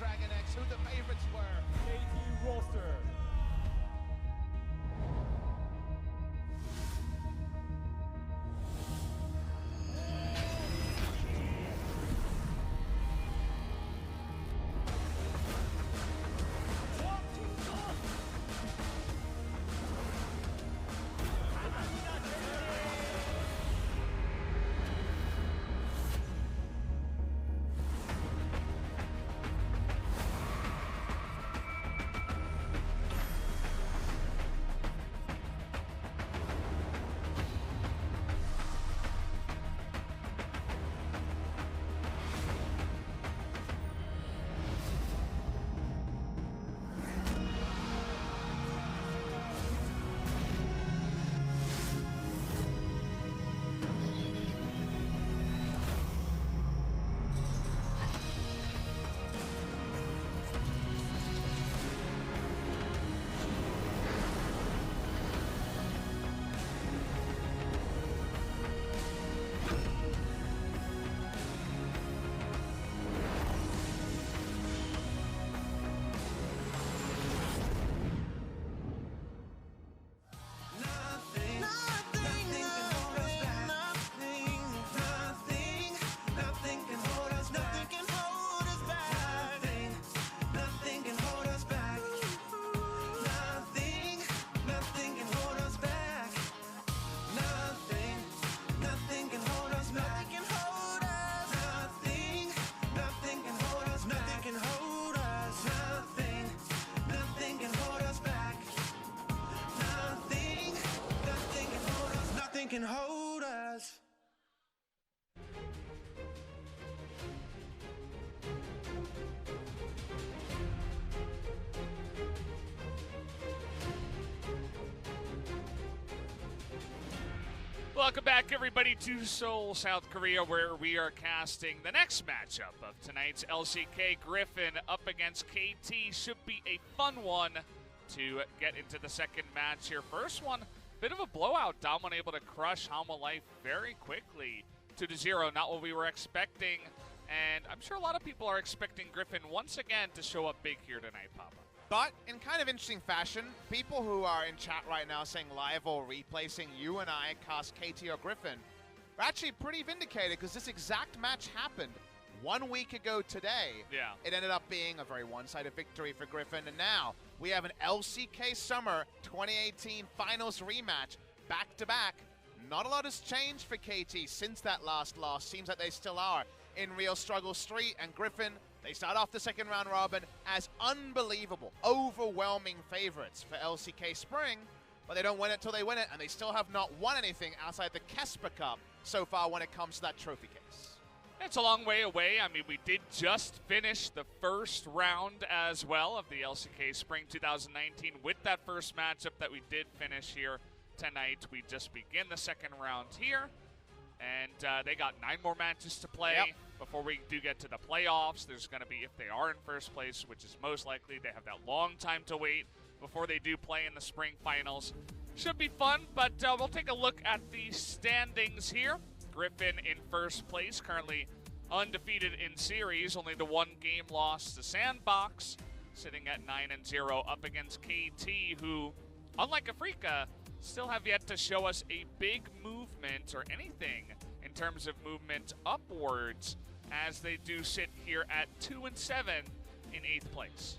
Dragon X, who the favorites were. KT Rolster. Can hold us. Welcome back, everybody, to Seoul, South Korea, where we are casting the next matchup of tonight's LCK. Griffin up against KT. Should be a fun one to get into the second match here. First one, bit of a blowout. Dom able to crush Hanwha Life very quickly, 2-0. Not what we were expecting, and I'm sure a lot of people are expecting Griffin once again to show up big here tonight, Papa. But in kind of interesting fashion, people who are in chat right now saying live or replacing you and I cast KT or Griffin are actually pretty vindicated, because this exact match happened 1 week ago today. Yeah. It ended up being a very one-sided victory for Griffin, and now we have an LCK Summer 2018 Finals rematch back-to-back. Not a lot has changed for KT since that last loss. Seems like they still are in real struggle street, and Griffin, they start off the second round robin as unbelievable, overwhelming favorites for LCK Spring, but they don't win it till they win it, and they still have not won anything outside the Kesper Cup so far when it comes to that trophy case. It's a long way away. I mean, we did just finish the first round as well of the LCK Spring 2019 with that first matchup that we did finish here tonight. We just begin the second round here, and they got 9 more matches to play before we do get to the playoffs. There's going to be, if they are in first place, which is most likely, they have that long time to wait before they do play in the spring finals. Should be fun, but we'll take a look at the standings here. Griffin in first place, currently undefeated in series, only the 1 game loss to Sandbox, sitting at 9-0 up against KT, who, unlike Afrika, still have yet to show us a big movement or anything in terms of movement upwards, as they do sit here at 2-7 in 8th place.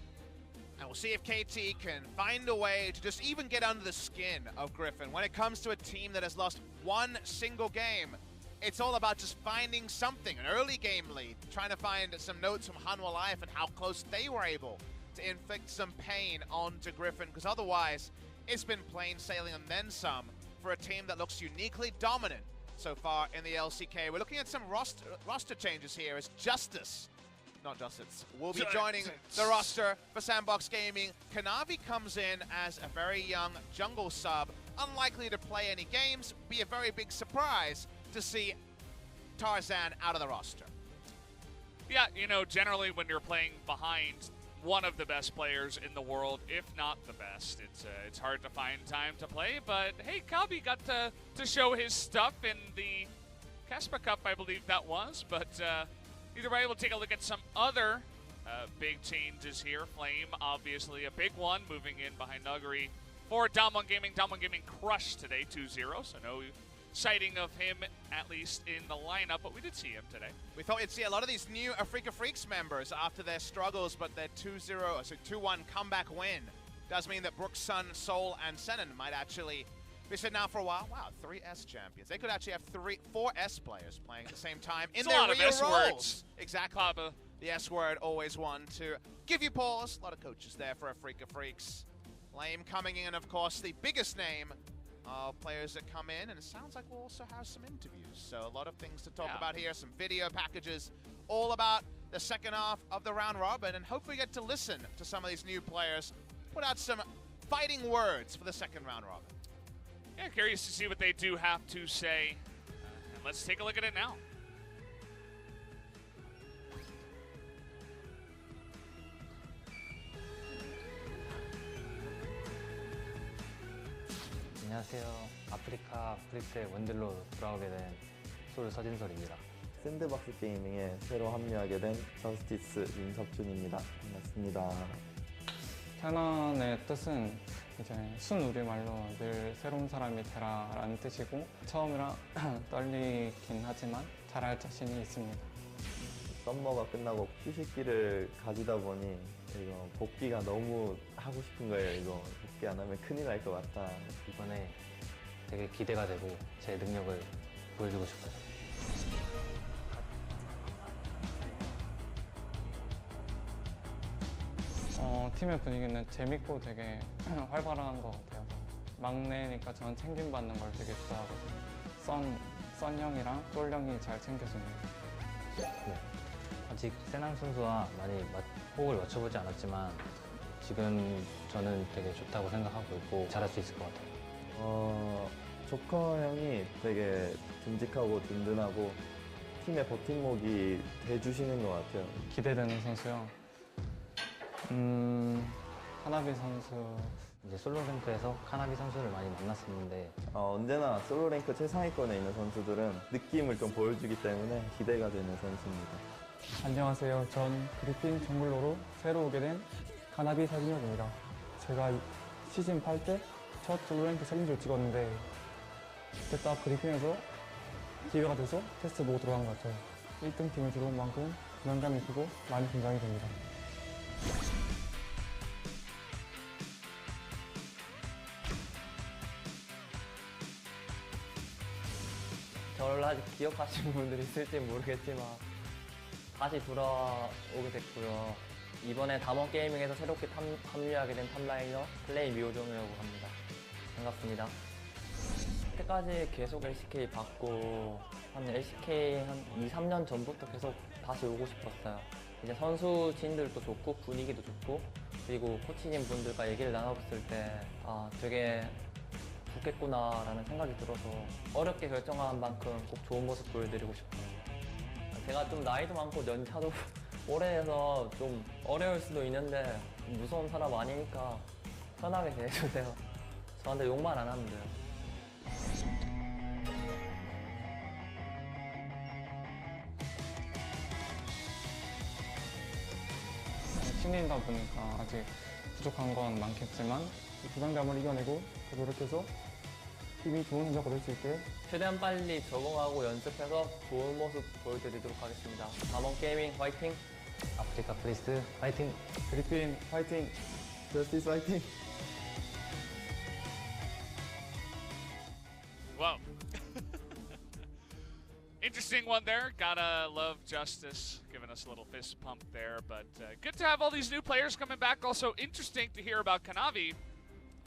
And we'll see if KT can find a way to just even get under the skin of Griffin. When it comes to a team that has lost 1 single game, it's all about just finding something, an early game lead, trying to find some notes from Hanwha Life and how close they were able to inflict some pain onto Griffin, because otherwise it's been plain sailing and then some for a team that looks uniquely dominant so far in the LCK. We're looking at some roster changes here as Justice, not Justice, will be joining the roster for Sandbox Gaming. Kanavi comes in as a very young jungle sub, unlikely to play any games, be a very big surprise to see Tarzan out of the roster. Yeah, you know, generally when you're playing behind one of the best players in the world, if not the best, it's hard to find time to play. But hey, Chovy got to show his stuff in the Kesper Cup, I believe that was. But either way, we'll take a look at some other big changes here. Flame, obviously a big one, moving in behind Nuggery for Down One Gaming. Down One Gaming crushed today 2-0, so no sighting of him, at least in the lineup, but we did see him today. We thought you'd see a lot of these new Afrika Freaks members after their struggles, but their 2-1 comeback win does mean that Brooks, Sun, Soul, and Senan might actually be sitting out for a while. Wow, 3 S champions. They could actually have 4 S players playing at the same time in their real roles. Words. Exactly. Papa. The S word, always one to give you pause. A lot of coaches there for Afrika Freaks. Flame coming in, of course, the biggest name of players that come in, and it sounds like we'll also have some interviews. So a lot of things to talk about here, some video packages, all about the second half of the round robin, and hopefully get to listen to some of these new players, put out some fighting words for the second round robin. Yeah, curious to see what they do have to say, and let's take a look at it now. 안녕하세요. 아프리카 프릭스의 원딜로 돌아오게 된 솔 서진솔입니다. 샌드박스 게이밍에 새로 합류하게 된 저스티스 윤석준입니다. 반갑습니다. 캐넌의 뜻은 이제 순우리말로 늘 새로운 사람이 되라라는 뜻이고, 처음이라 떨리긴 하지만 잘할 자신이 있습니다. 썸머가 끝나고 휴식기를 가지다 보니 이거 복귀가 너무 하고 싶은 거예요. 이거 복귀 안 하면 큰일 날 것 같다. 이번에 되게 기대가 되고 제 능력을 보여주고 싶어요. 팀의 분위기는 재밌고 되게 활발한 것 같아요. 막내니까 저는 챙김받는 걸 되게 좋아하거든요. 썬 형이랑 똘 형이 잘 챙겨줍니다. 네. 아직 세난 선수와 많이 호흡을 맞춰보지 않았지만 지금 저는 되게 좋다고 생각하고 있고 잘할 수 있을 것 같아요. 조커 형이 되게 듬직하고 든든하고 팀의 버팀목이 돼주시는 것 같아요. 기대되는 선수요. 카나비 선수. 이제 솔로 랭크에서 카나비 선수를 많이 만났었는데 언제나 솔로 랭크 최상위권에 있는 선수들은 느낌을 좀 보여주기 때문에 기대가 되는 선수입니다. 안녕하세요. 전 그리핀 정글러로 새로 오게 된 카나비 서진혁입니다. 제가 시즌 8 때 첫 솔로 랭크 챌린저를 찍었는데 그때 딱 그리핀에서 기회가 돼서 테스트 보고 들어간 것 같아요. 1등 팀에 들어온 만큼 부담감이 크고 많이 긴장이 됩니다. 저를 아직 기억하시는 분들이 있을지 모르겠지만 다시 돌아오게 됐고요. 이번에 담원 게이밍에서 새롭게 합류하게 된 탑라이너 플레이 미오종이라고 합니다. 반갑습니다. 그때까지 계속 LCK 받고 한 LCK 한 2-3년 전부터 계속 다시 오고 싶었어요. 이제 선수진들도 좋고 분위기도 좋고, 그리고 코치진 분들과 얘기를 나눠봤을 때 되게 좋겠구나라는 생각이 들어서 어렵게 결정한 만큼 꼭 좋은 모습 보여드리고 싶어요. 제가 좀 나이도 많고 연차도 오래 해서 좀 어려울 수도 있는데 무서운 사람 아니니까 편하게 대해주세요. 저한테 욕만 안 하면 돼요. 신인이다 보니까 아직 부족한 건 많겠지만 부담감을 이겨내고 노력해서 팀이 좋은 성적 얻을 수 있게 최대한 빨리 적응하고 연습해서 좋은 모습 보여드리도록 하겠습니다. 담원 게이밍 화이팅! 아프리카 프리스트 파이팅! 그리핀 화이팅! 저스티스 화이팅! Wow. Interesting one there. Gotta love Justice giving us a little fist pump there. But good to have all these new players coming back. Also interesting to hear about Chovy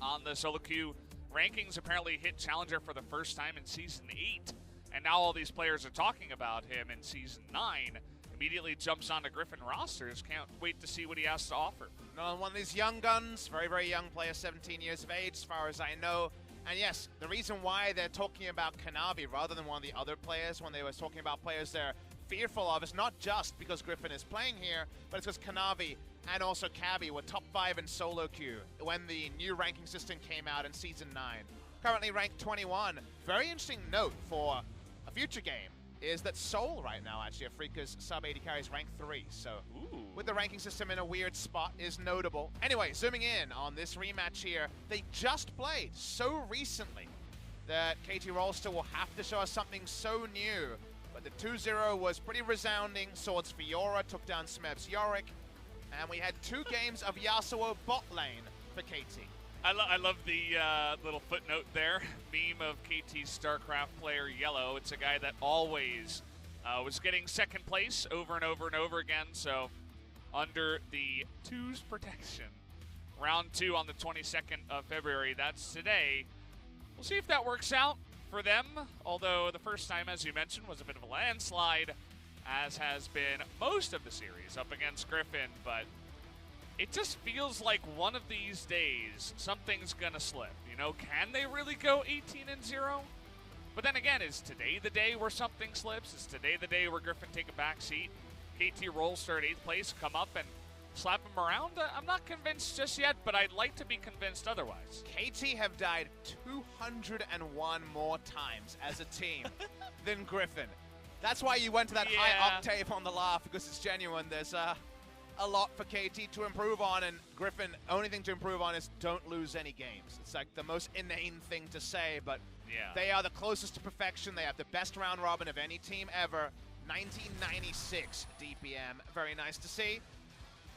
on the solo queue rankings. Apparently hit Challenger for the first time in Season 8. And now all these players are talking about him in Season 9. Immediately jumps onto Griffin rosters. Can't wait to see what he has to offer. Another one of these young guns, very, very young player, 17 years of age, as far as I know. And yes, the reason why they're talking about Chovy rather than one of the other players when they were talking about players they're fearful of is not just because Griffin is playing here, but it's because Chovy and also Cabby were top 5 in solo queue when the new ranking system came out in Season 9. Currently ranked 21. Very interesting note for a future game is that Soul right now, actually, Afrika's sub-80 carry is ranked 3, so... Ooh. with the ranking system in a weird spot is notable. Anyway, zooming in on this rematch here, they just played so recently that KT Rolster will have to show us something so new. But the 2-0 was pretty resounding. Swords Fiora took down Smeb's Yorick, and we had 2 games of Yasuo bot lane for KT. I love the little footnote there, meme of KT's StarCraft player Yellow. It's a guy that always was getting second place over and over and over again, so under the 2's protection. Round 2 on the 22nd of February, that's today. We'll see if that works out for them, although the first time, as you mentioned, was a bit of a landslide, as has been most of the series up against Griffin, but it just feels like one of these days something's gonna slip. You know, can they really go 18-0? But then again, is today the day where something slips? Is today the day where Griffin take a back seat? KT Rolster at 8th place, come up and slap him around? I'm not convinced just yet, but I'd like to be convinced otherwise. KT have died 201 more times as a team than Griffin. That's why you went to that high octave on the laugh, because it's genuine. There's a lot for KT to improve on, and Griffin, only thing to improve on is don't lose any games. It's like the most inane thing to say, but they are the closest to perfection. They have the best round robin of any team ever. 1996 DPM. Very nice to see.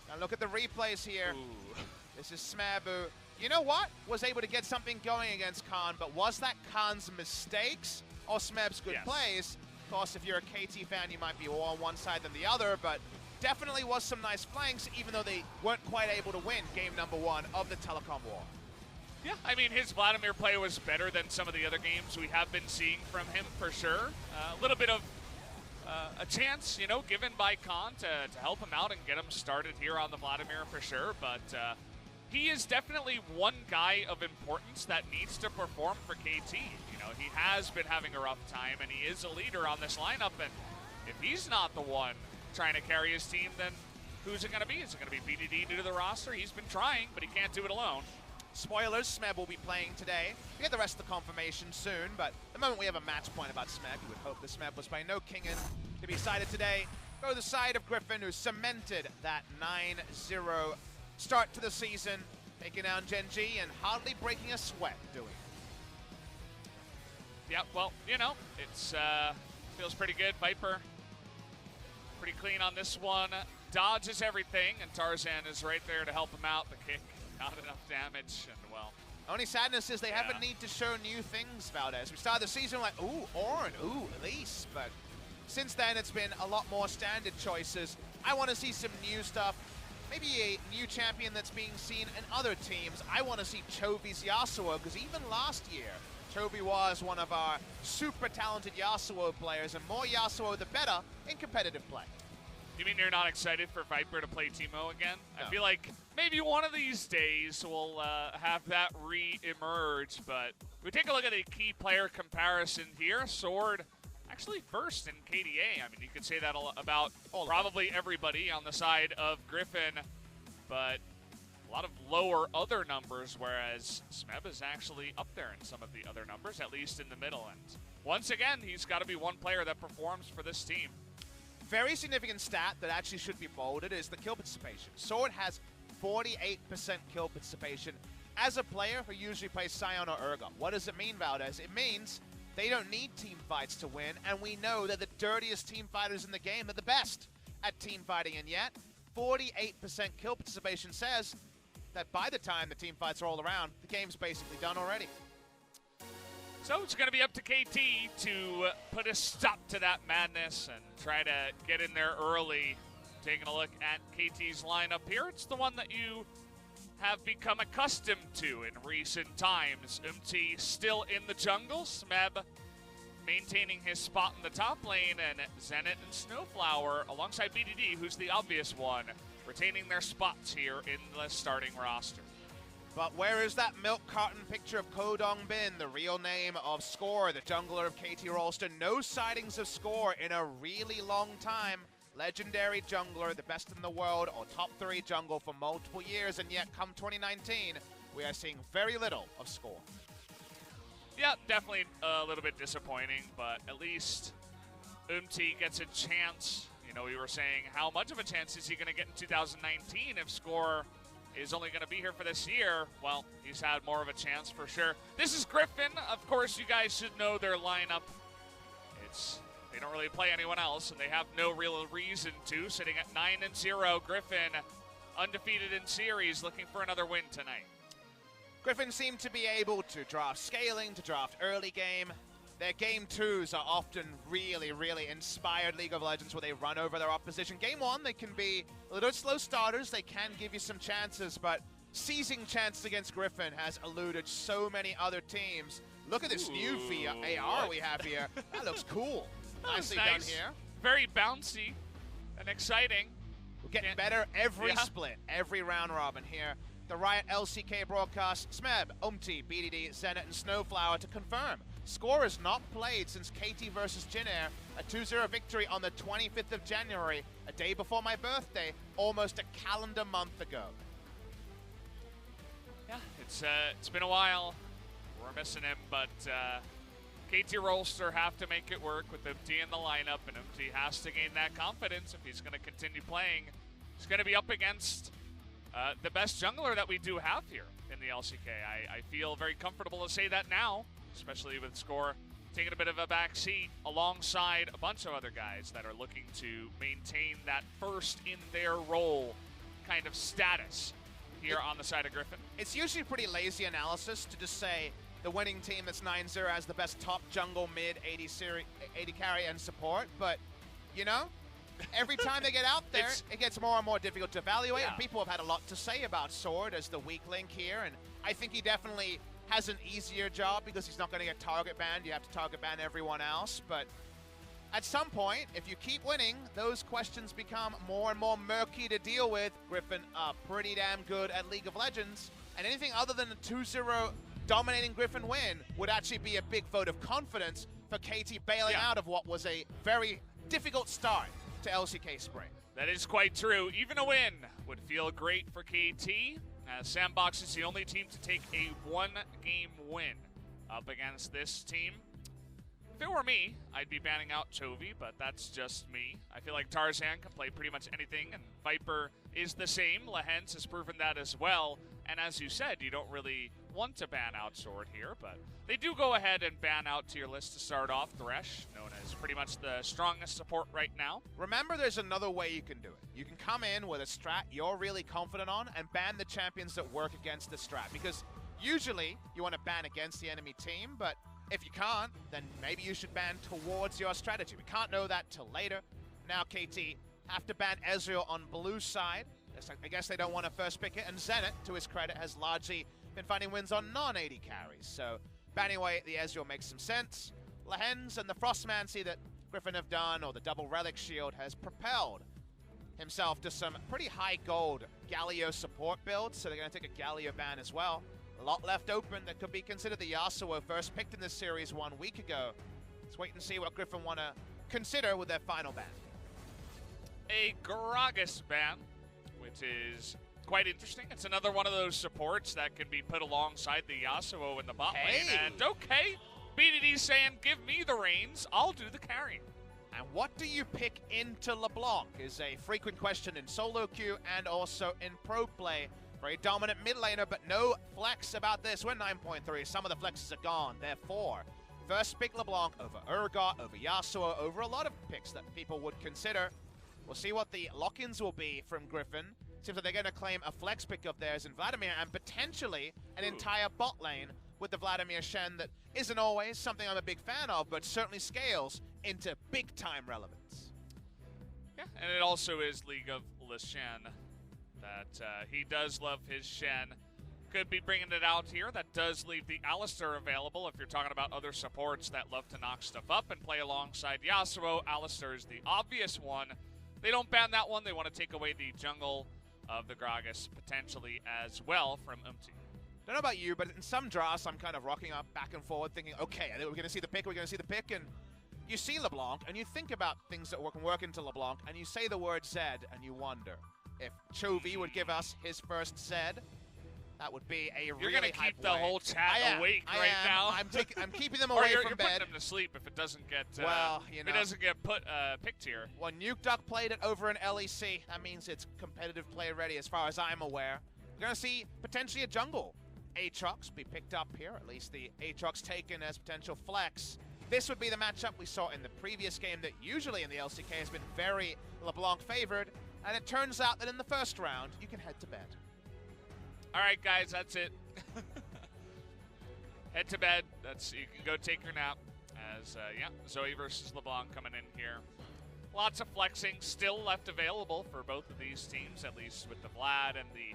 Now look at the replays here. Ooh. This is Smeb, who, you know what, was able to get something going against Khan, but was that Khan's mistakes or Smeb's good plays? Of course, if you're a KT fan, you might be more on one side than the other, but definitely was some nice flanks, even though they weren't quite able to win game number 1 of the Telecom War. Yeah, I mean, his Vladimir play was better than some of the other games we have been seeing from him, for sure. A little bit of a chance, you know, given by Khan to help him out and get him started here on the Vladimir, for sure, but he is definitely one guy of importance that needs to perform for KT. You know, he has been having a rough time, and he is a leader on this lineup, and if he's not the one trying to carry his team, then who's it going to be? Is it going to be BDD due to the roster? He's been trying, but he can't do it alone. Spoilers, Smeb will be playing today. We get the rest of the confirmation soon, but the moment we have a match point about Smeb, you would hope that Smeb was by no kingin to be sided today. Go to the side of Griffin, who cemented that 9-0 start to the season, taking down Gen G and hardly breaking a sweat doing it. Yeah, well, you know, it's feels pretty good. Viper, pretty clean on this one. Dodges everything, and Tarzan is right there to help him out. The kick, not enough damage, and well. Only sadness is they haven't need to show new things, Valdez. We started the season like, ooh, Orin, ooh, Elise, but since then it's been a lot more standard choices. I want to see some new stuff. Maybe a new champion that's being seen in other teams. I want to see Chovy's Yasuo, because even last year, Chovy was one of our super talented Yasuo players, and more Yasuo the better in competitive play. You mean you're not excited for Viper to play Teemo again? No. I feel like maybe one of these days we'll have that re-emerge, but we take a look at a key player comparison here. Sword actually first in KDA. I mean, you could say that about probably everybody on the side of Griffin, but a lot of lower other numbers, whereas Smeb is actually up there in some of the other numbers, at least in the middle end. Once again, he's got to be one player that performs for this team. Very significant stat that actually should be bolded is the kill participation. Sword has 48% kill participation as a player who usually plays Sion or Urgot. What does it mean, Valdez? It means they don't need team fights to win, and we know they're the dirtiest team fighters in the game. They're the best at team fighting, and yet 48% kill participation says that by the time the team fights are all around, the game's basically done already. So it's going to be up to KT to put a stop to that madness and try to get in there early. Taking a look at KT's lineup here, it's the one that you have become accustomed to in recent times. Umti still in the jungle, Smeb maintaining his spot in the top lane, and Zenit and SnowFlower alongside BDD, who's the obvious one, retaining their spots here in the starting roster. But where is that milk carton picture of Kodong Bin, the real name of Score, the jungler of KT Rolster? No sightings of Score in a really long time. Legendary jungler, the best in the world, or top 3 jungle for multiple years, and yet come 2019, we are seeing very little of Score. Yeah, definitely a little bit disappointing, but at least Umti gets a chance, You know, we were saying how much of a chance is he going to get in 2019 if Score is only going to be here for this year. Well, he's had more of a chance for sure. This is Griffin. Of course, you guys should know their lineup. They don't really play anyone else, and they have no real reason to. Sitting at 9-0, Griffin undefeated in series, looking for another win tonight. Griffin seem to be able to draft scaling, to draft early game. Their game twos are often really, really inspired League of Legends where they run over their opposition. Game one, they can be a little slow starters. They can give you some chances, but seizing chances against Griffin has eluded so many other teams. Look at this new AR we have here. That looks cool. Nicely done here. Very bouncy and exciting. We're getting better every split, every round robin here. The Riot LCK broadcast, Smeb, Umti, BDD, Zenit, and SnowFlower to confirm. Score has not played since KT versus Jinair, a 2-0 victory on the 25th of January, a day before my birthday, almost a calendar month ago. Yeah, it's been a while. We're missing him, but KT Rolster have to make it work with Umti in the lineup, and Umti has to gain that confidence if he's going to continue playing. He's going to be up against the best jungler that we do have here in the LCK. I feel very comfortable to say that now, especially with Score taking a bit of a back seat alongside a bunch of other guys that are looking to maintain that first in their role kind of status here on the side of Griffin. It's usually pretty lazy analysis to just say the winning team that's 9-0 has the best top jungle, mid, 80 carry, and support, but, you know, every time they get out there, it gets more and more difficult to evaluate, and people have had a lot to say about Sword as the weak link here, and I think he definitely has an easier job because he's not going to get target banned. You have to target ban everyone else, but at some point, if you keep winning, those questions become more and more murky to deal with. Griffin are pretty damn good at League of Legends, and anything other than a 2-0 dominating Griffin win would actually be a big vote of confidence for KT bailing out of what was a very difficult start to LCK Spring. That is quite true. Even a win would feel great for KT, as Sandbox is the only team to take a one-game win up against this team. If it were me, I'd be banning out Chovy, but that's just me. I feel like Tarzan can play pretty much anything, and Viper is the same. Lehends has proven that as well. And as you said, you don't really want to ban out Sword here, but they do go ahead and ban out tier list to start off Thresh, known as pretty much the strongest support right now. Remember, there's another way you can do it. You can come in with a strat you're really confident on and ban the champions that work against the strat, because usually you want to ban against the enemy team, but if you can't, then maybe you should ban towards your strategy. We can't know that till later. Now KT have to ban Ezreal on blue side. I guess they don't want to first pick it, and Zenit, to his credit, has largely been finding wins on non-AD carries, so banning away the Ezreal makes some sense. Lehends and the Frostmancy that Griffin have done, or the double relic shield, has propelled himself to some pretty high gold Galio support builds, so they're going to take a Galio ban as well. A lot left open that could be considered the Yasuo first picked in this series 1 week ago. Let's wait and see what Griffin want to consider with their final ban. A Gragas ban, which is quite interesting. It's another one of those supports that can be put alongside the Yasuo in the bot lane. And okay, BDD saying, give me the reins, I'll do the carrying. And what do you pick into LeBlanc is a frequent question in solo queue and also in pro play. Very dominant mid laner, but no flex about this. We're 9.3. Some of the flexes are gone. Therefore, first pick LeBlanc over Urgot, over Yasuo, over a lot of picks that people would consider. We'll see what the lock-ins will be from Griffin. Seems like they're going to claim a flex pick of theirs in Vladimir and potentially an entire bot lane with the Vladimir Shen that isn't always something I'm a big fan of, but certainly scales into big-time relevance. Yeah, and it also is League of Shen that he does love his Shen. Could be bringing it out here. That does leave the Alistair available if you're talking about other supports that love to knock stuff up and play alongside Yasuo. Alistair is the obvious one. They don't ban that one. They want to take away the jungle of the Gragas potentially as well from Umti. Don't know about you, but in some drafts, I'm kind of rocking up back and forward thinking, okay, we're going to see the pick, and you see LeBlanc, and you think about things that can work into LeBlanc, and you say the word Zed, and you wonder if Chovy would give us his first Zed. That would be a You're really gonna keep hype the way. whole chat I am. awake I right am. now. I'm keeping them Or away you're from putting bed. them to sleep if it doesn't get Well, you if know. it doesn't get picked here. Well, Nuke Duck played it over in LEC. That means it's competitive play ready as far as I'm aware. We're going to see potentially a jungle Aatrox be picked up here, at least the Aatrox taken as potential flex. This would be the matchup we saw in the previous game that usually in the LCK has been very LeBlanc favored, and it turns out that in the first round, you can head to bed. All right, guys, that's it. Head to bed. You can go take your nap. As yeah, Zoe versus LeBlanc coming in here. Lots of flexing still left available for both of these teams, at least with the Vlad and the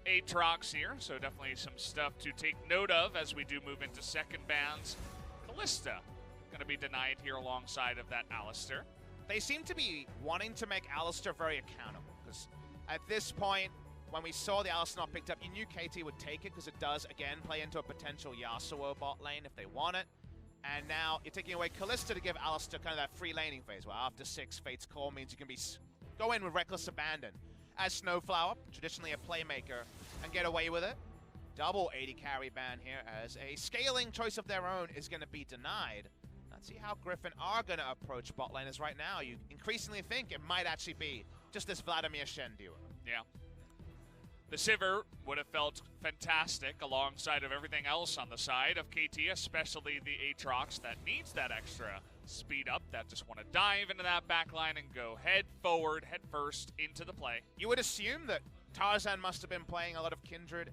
Aatrox here. So definitely some stuff to take note of as we do move into second bans. Kalista going to be denied here alongside of that Alistair. They seem to be wanting to make Alistair very accountable, because at this point, when we saw the Alistair not picked up, you knew KT would take it because it does, again, play into a potential Yasuo bot lane if they want it. And now you're taking away Kalista to give Alistair kind of that free laning phase, where after 6, Fate's Call means you can go in with reckless abandon. As SnowFlower, traditionally a playmaker, and get away with it. Double 80 carry ban here, as a scaling choice of their own is going to be denied. Let's see how Griffin are going to approach bot lane, as right now you increasingly think it might actually be just this Vladimir Shen duo. Yeah. The Sivir would have felt fantastic alongside of everything else on the side of KT, especially the Aatrox that needs that extra speed up, that just want to dive into that backline and go head forward, head first into the play. You would assume that Tarzan must have been playing a lot of Kindred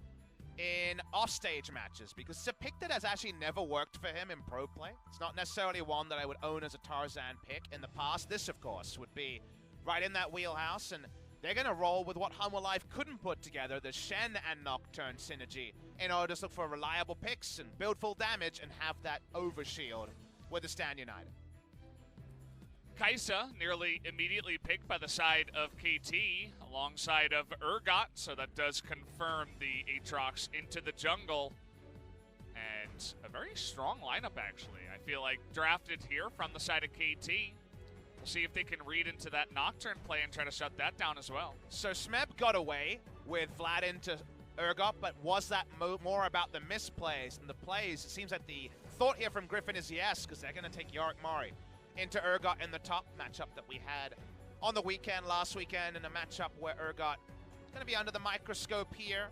in offstage matches, because it's a pick that has actually never worked for him in pro play. It's not necessarily one that I would own as a Tarzan pick in the past. This, of course, would be right in that wheelhouse, and they're going to roll with what Humble Life couldn't put together, the Shen and Nocturne synergy, in order to just look for reliable picks and build full damage and have that overshield with the Stand United. Kai'Sa nearly immediately picked by the side of KT alongside of Urgot, so that does confirm the Aatrox into the jungle. And a very strong lineup, actually. I feel like drafted here from the side of KT. We'll see if they can read into that Nocturne play and try to shut that down as well. So Smeb got away with Vlad into Urgot, but was that more about the misplays than the plays? It seems like the thought here from Griffin is yes, because they're going to take Yorick Mari into Urgot in the top matchup that we had on the weekend, last weekend, in a matchup where Urgot is going to be under the microscope here.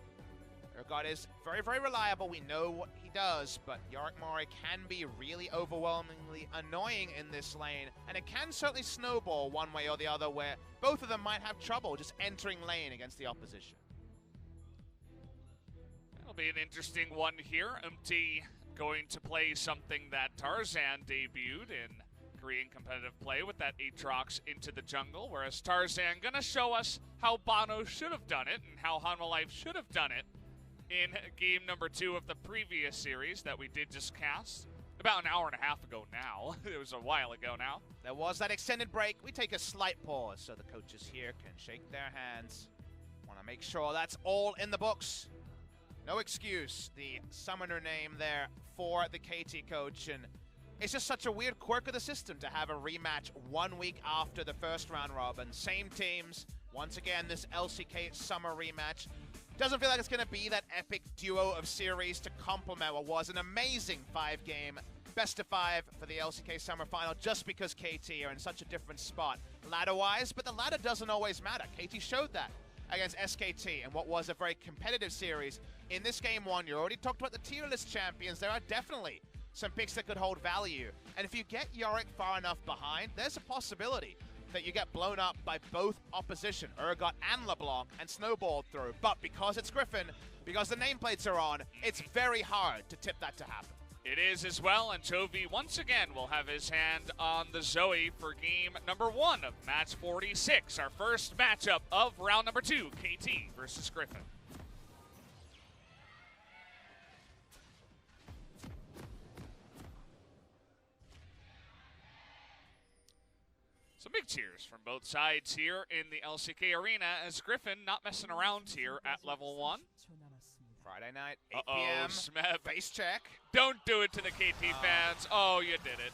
Urgot is very, very reliable. We know what he does, but Yorick Mari can be really overwhelmingly annoying in this lane, and it can certainly snowball one way or the other, where both of them might have trouble just entering lane against the opposition. That'll be an interesting one here. Umti going to play something that Tarzan debuted in Korean competitive play with that Aatrox into the jungle, whereas Tarzan gonna show us how Bono should have done it and how Hanwha Life should have done it in game number 2 of the previous series that we did just cast about an hour and a half ago now. It was a while ago now. There was that extended break. We take a slight pause so the coaches here can shake their hands. Want to make sure that's all in the books. No excuse, the summoner name there for the KT coach, and it's just such a weird quirk of the system to have a rematch 1 week after the first round robin. Same teams, once again, this LCK summer rematch. Doesn't feel like it's going to be that epic duo of series to complement what was an amazing 5-game best of 5 for the LCK Summer Final, just because KT are in such a different spot ladder-wise, but the ladder doesn't always matter. KT showed that against SKT in what was a very competitive series. In this game 1, you already talked about the tier list champions. There are definitely some picks that could hold value, and if you get Yorick far enough behind, there's a possibility that you get blown up by both opposition, Urgot and LeBlanc, and snowballed through. But because it's Griffin, because the nameplates are on, it's very hard to tip that to happen. It is as well, and Chovy once again will have his hand on the Zoe for game number 1 of match 46, our first matchup of round number 2, KT versus Griffin. Some big cheers from both sides here in the LCK arena, as Griffin not messing around here at level 1. Friday night, 8 p.m. Smeb. Face check. Don't do it to the KT fans. Oh, you did it.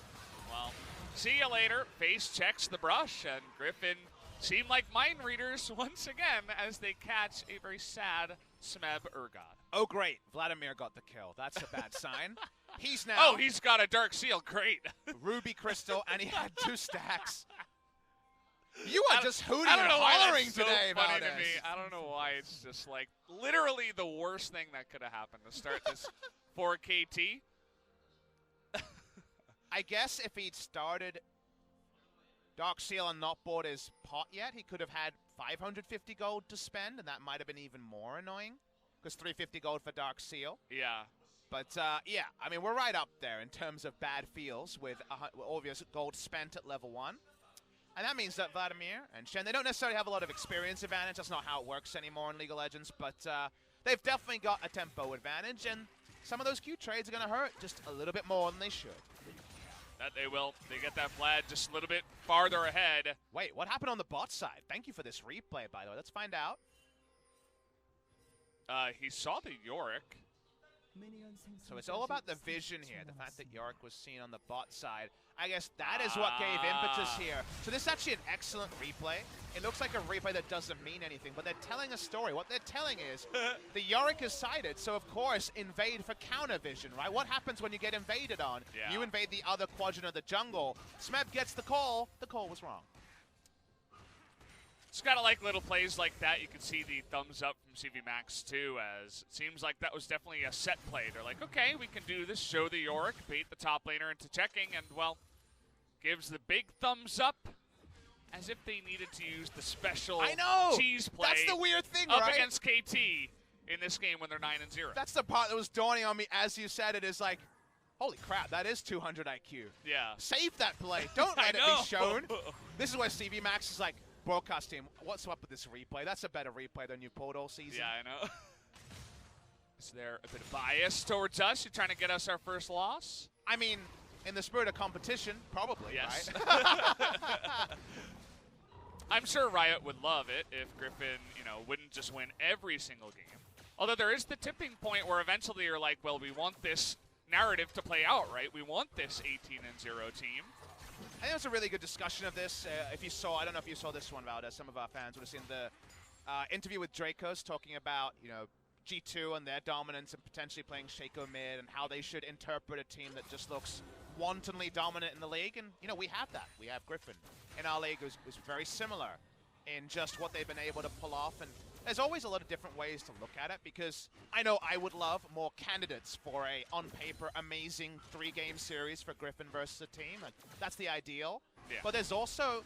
Well, see you later. Face checks the brush, and Griffin seem like mind readers once again as they catch a very sad Smeb Urgot. Oh, great. Vladimir got the kill. That's a bad sign. He's now Oh, he's got a Dark Seal. Great. Ruby Crystal, and he had 2 stacks. You are just hooting I and don't know why hollering that's so today funny about to me. this. I don't know why. It's just like literally the worst thing that could have happened to start this for KT. I guess if he'd started Dark Seal and not bought his pot yet, he could have had 550 gold to spend, and that might have been even more annoying, because 350 gold for Dark Seal. Yeah. But, yeah, I mean, we're right up there in terms of bad feels with obvious gold spent at level 1. And that means that Vladimir and Shen, they don't necessarily have a lot of experience advantage. That's not how it works anymore in League of Legends. But they've definitely got a tempo advantage, and some of those Q trades are going to hurt just a little bit more than they should. That they will. They get that Vlad just a little bit farther ahead. Wait, what happened on the bot side? Thank you for this replay, by the way. Let's find out. He saw the Yorick. So it's all about the vision here, the fact that Yorick was seen on the bot side. I guess that is what gave impetus here. So this is actually an excellent replay. It looks like a replay that doesn't mean anything, but they're telling a story. What they're telling is the Yorick is sighted, so of course invade for counter vision, right? What happens when you get invaded on? Yeah. You invade the other quadrant of the jungle. Smeb gets the call was wrong. It's kind of like little plays like that. You can see the thumbs up from CV Max too, as it seems like that was definitely a set play. They're like, okay, we can do this, show the Yorick, bait the top laner into checking, and, well, gives the big thumbs up as if they needed to use the special cheese play. That's the weird thing, up right? against KT in this game when they're 9-0. That's the part that was dawning on me as you said it, is like, holy crap, that is 200 IQ. Yeah. Save that play. Don't let it be shown. This is where CV Max is like, broadcast team, what's up with this replay? That's a better replay than you pulled all season. Yeah, I know. Is there a bit of bias towards us? You're trying to get us our first loss? I mean, in the spirit of competition, probably, yes. right? I'm sure Riot would love it if Griffin, wouldn't just win every single game. Although there is the tipping point where eventually you're like, well, we want this narrative to play out, right? We want this 18-0 team. I think it was a really good discussion of this. If you saw, I don't know if you saw this one, about some of our fans would have seen the interview with Dracos talking about, G2 and their dominance and potentially playing Shaco mid and how they should interpret a team that just looks wantonly dominant in the league. And, we have that. We have Griffin in our league who's very similar in just what they've been able to pull off. And there's always a lot of different ways to look at it, because I know I would love more candidates for a, on paper, amazing 3-game series for Griffin versus a team. Like, that's the ideal. Yeah. But there's also,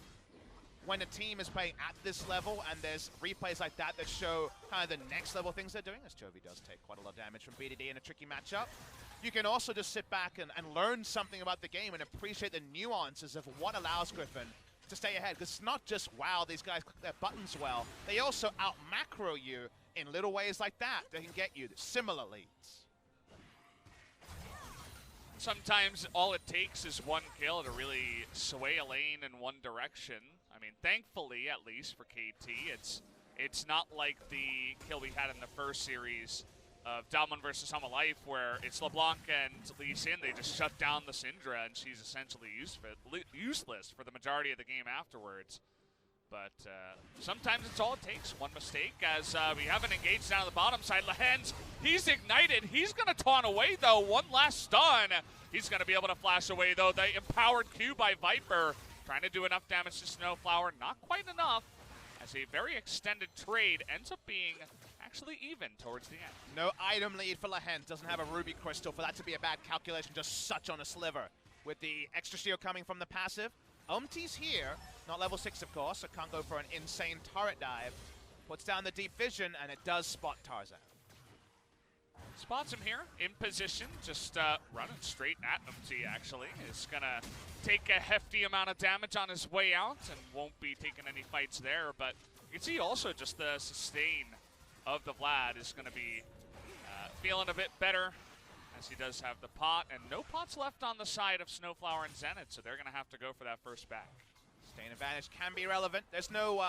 when a team is playing at this level and there's replays like that that show kind of the next level things they're doing, as Chovy does take quite a lot of damage from BDD in a tricky matchup, you can also just sit back and learn something about the game and appreciate the nuances of what allows Griffin to stay ahead. Because it's not just, wow, these guys click their buttons well. They also out-macro you in little ways like that. They can get you similar leads. Sometimes all it takes is one kill to really sway a lane in one direction. I mean, thankfully, at least for KT, it's not like the kill we had in the first series of Dalman versus Hama Life, where it's LeBlanc and Lee Sin. They just shut down the Syndra, and she's essentially useless for the majority of the game afterwards. But sometimes it's all it takes. One mistake, as we haven't engaged down on the bottom side. Lehends, he's ignited. He's going to taunt away, though. One last stun. He's going to be able to flash away, though. The empowered Q by Viper, trying to do enough damage to SnowFlower. Not quite enough, as a very extended trade ends up being actually even towards the end. No item lead for Lehends. Doesn't have a Ruby Crystal for that to be a bad calculation, just such on a sliver. With the extra shield coming from the passive. Umti's here, not level 6 of course, so can't go for an insane turret dive. Puts down the deep vision, and it does spot Tarzan. Spots him here, in position, just running straight at Umti, actually. Is going to take a hefty amount of damage on his way out and won't be taking any fights there. But you can see also just the sustain of the Vlad is going to be feeling a bit better, as he does have the pot. And no pots left on the side of SnowFlower and Zenit, so they're going to have to go for that first back. Sustain advantage can be relevant. There's no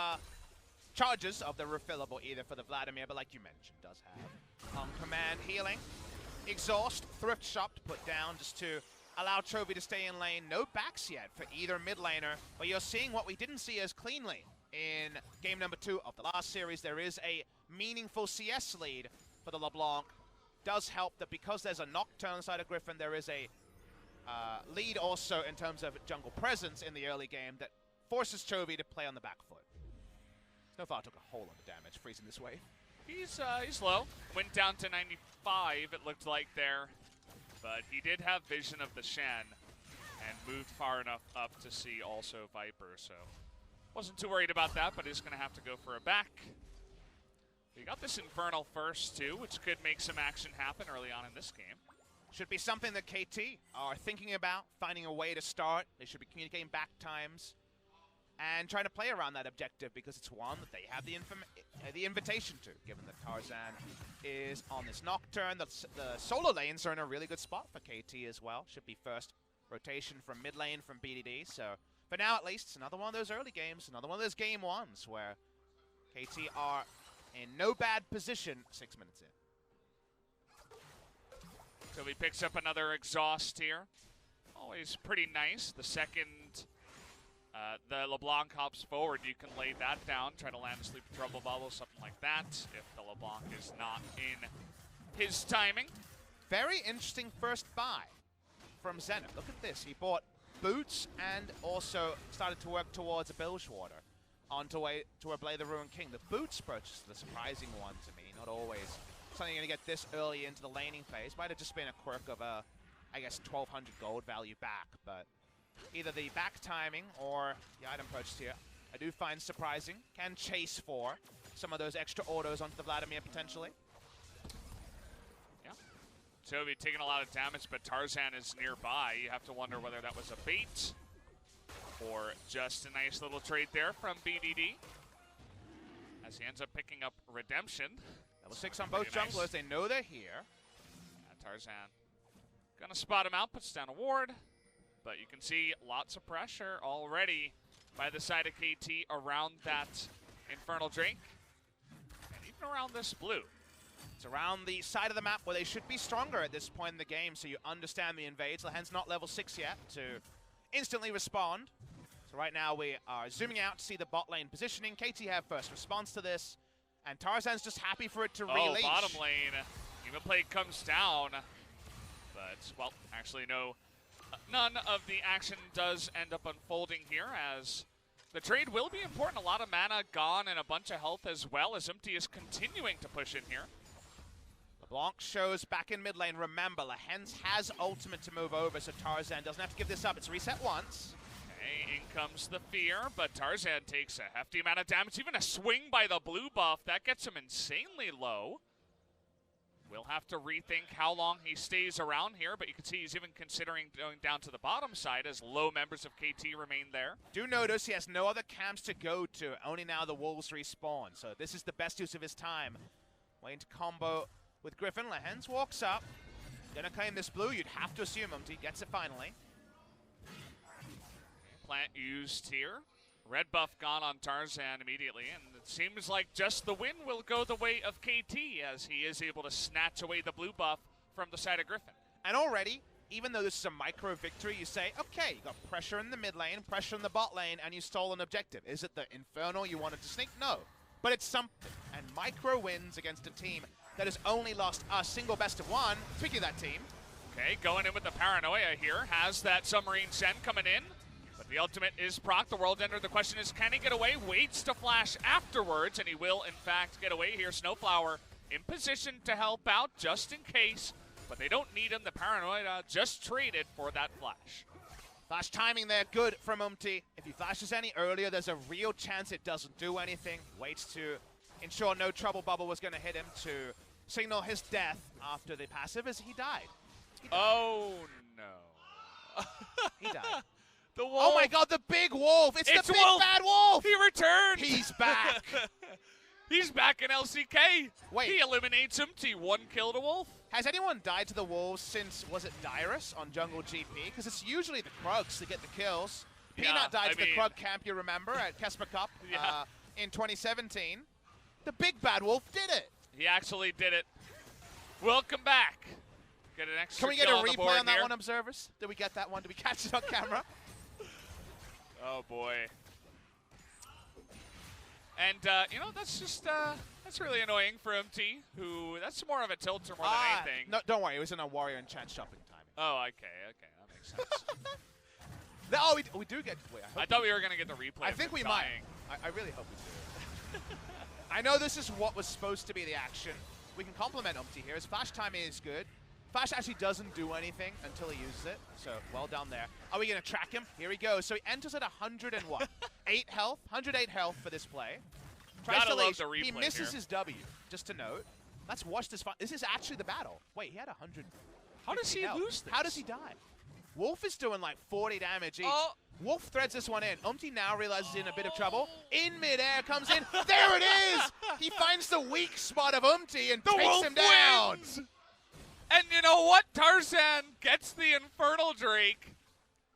charges of the refillable either for the Vladimir, but like you mentioned, does have on command healing. Exhaust, Thrift Shop to put down just to allow Chovy to stay in lane. No backs yet for either mid laner, but you're seeing what we didn't see as cleanly in game number 2 of the last series. There is a meaningful CS lead for the LeBlanc does help that because there's a Nocturne side of Griffin, there is a lead also in terms of jungle presence in the early game that forces Chovy to play on the back foot. SnowFlower took a whole lot of damage freezing this wave. He's low. Went down to 95, it looked like there. But he did have vision of the Shen and moved far enough up to see also Viper. So wasn't too worried about that, but he's going to have to go for a back. We got this Infernal first, too, which could make some action happen early on in this game. Should be something that KT are thinking about, finding a way to start. They should be communicating back times and trying to play around that objective because it's one that they have the invitation to, given that Tarzan is on this Nocturne. The solo lanes are in a really good spot for KT as well. Should be first rotation from mid lane from BDD. So for now, at least, it's another one of those early games, another one of those game ones where KT are in no bad position 6 minutes in. So he picks up another exhaust here. Always pretty nice. The second the LeBlanc hops forward, you can lay that down, try to land a Sleep Trouble Bubble, something like that, if the LeBlanc is not in his timing. Very interesting first buy from Zenit. Look at this. He bought boots and also started to work towards a Bilgewater onto way to a Blade the Ruined King. The boots purchase the surprising one to me. Not always something you're going to get this early into the laning phase. Might have just been a quirk of a, I guess, 1,200 gold value back, but either the back timing or the item purchased here, I do find surprising. Can chase for some of those extra autos onto the Vladimir potentially. Yeah. Chovy taking a lot of damage, but Tarzan is nearby. You have to wonder whether that was a bait or just a nice little trade there from BDD. As he ends up picking up Redemption. Level 6 on both junglers. Nice. They know they're here. Yeah, Tarzan gonna spot him out, puts down a ward. But you can see lots of pressure already by the side of KT around that Infernal Drake. And even around this blue. It's around the side of the map where they should be stronger at this point in the game, so you understand the invades. Lehends not level 6 yet to instantly respond. So right now we are zooming out to see the bot lane positioning. KT have first response to this, and Tarzan's just happy for it to release. Oh, bottom lane. Human Plate comes down. But, well, actually no. None of the action does end up unfolding here, as the trade will be important. A lot of mana gone and a bunch of health as well, as Umti is continuing to push in here. LeBlanc shows back in mid lane. Remember, Lehends has ultimate to move over, so Tarzan doesn't have to give this up. It's reset once. Okay, in comes the fear, but Tarzan takes a hefty amount of damage. Even a swing by the blue buff, that gets him insanely low. We'll have to rethink how long he stays around here, but you can see he's even considering going down to the bottom side as low members of KT remain there. Do notice he has no other camps to go to, only now the wolves respawn, so this is the best use of his time. Waiting to combo with Griffin. Lehends walks up, gonna claim this blue. You'd have to assume Umti gets it finally. Plant used here. Red buff gone on Tarzan immediately, and it seems like just the win will go the way of KT as he is able to snatch away the blue buff from the side of Griffin. And already, even though this is a micro victory, you say, okay, you got pressure in the mid lane, pressure in the bot lane, and you stole an objective. Is it the Infernal you wanted to sneak? No. But it's something. And micro wins against a team that has only lost a single best of one. Speaking of that team. Okay, going in with the Paranoia here. Has that Submarine Shen coming in. But the ultimate is proc, the World Ender. The question is, can he get away? Waits to flash afterwards, and he will, in fact, get away here. SnowFlower in position to help out just in case, but they don't need him. The Paranoia just traded for that flash. Flash timing there, good from Umti. If he flashes any earlier, there's a real chance it doesn't do anything. Waits to ensure no trouble bubble was going to hit him to signal his death after the passive as he died. Oh, no. He died. The wolf. Oh my god, the big wolf! It's the big wolf. bad wolf! He returned! He's back! He's back in LCK! Wait. He eliminates him. One kill to wolf. Has anyone died to the wolves since, was it Dyrus on Jungle GP? Because it's usually the Krugs that get the kills. Peanut died to the Krug camp, you remember, at Kesper Cup in 2017. The big bad wolf did it! He actually did it. Welcome back. Get an extra Can we get a kill on the replay board on that here. one, observers? Did we get that one? Did we catch it on camera? Oh boy. And, you know, that's just, that's really annoying for Umti, who, that's more of a tilter more than anything. No, don't worry, it was in a Warrior Enchant shopping timing. Oh, okay, that makes sense. Oh, we do get, wait, I thought we were going to get the replay. I think we might. I really hope we do. I know this is what was supposed to be the action. We can compliment Umti here. His flash timing is good. Flash actually doesn't do anything until he uses it, so well done there. Are we going to track him? Here he goes. So he enters at 100 and what? 8 health? 108 health for this play. Tries to leave. He misses his W, just to note. Let's watch this fight. This is actually the battle. Wait, he had 100. How does he lose this? How does he die? Wolf is doing like 40 damage each. Wolf threads this one in. Umti now realizes he's in a bit of trouble. In midair comes in. There it is! He finds the weak spot of Umti and takes him down. Wins. And you know what? Tarzan gets the Infernal Drake,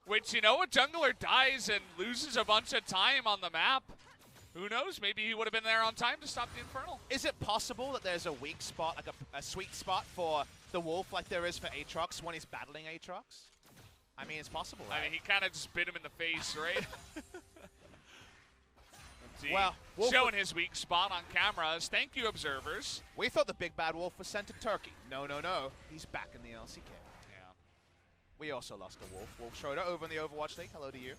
which, you know, a jungler dies and loses a bunch of time on the map. Who knows? Maybe he would have been there on time to stop the Infernal. Is it possible that there's a weak spot, like a sweet spot for the Wolf like there is for Aatrox when he's battling Aatrox? I mean, it's possible, right? I mean, he kind of just bit him in the face, right? Well, showing his weak spot on cameras. Thank you, observers. We thought the big bad Wolf was sent to Turkey. No, no, no. He's back in the LCK. Yeah. We also lost a Wolf. Wolf Schroeder over in the Overwatch League. Hello to you.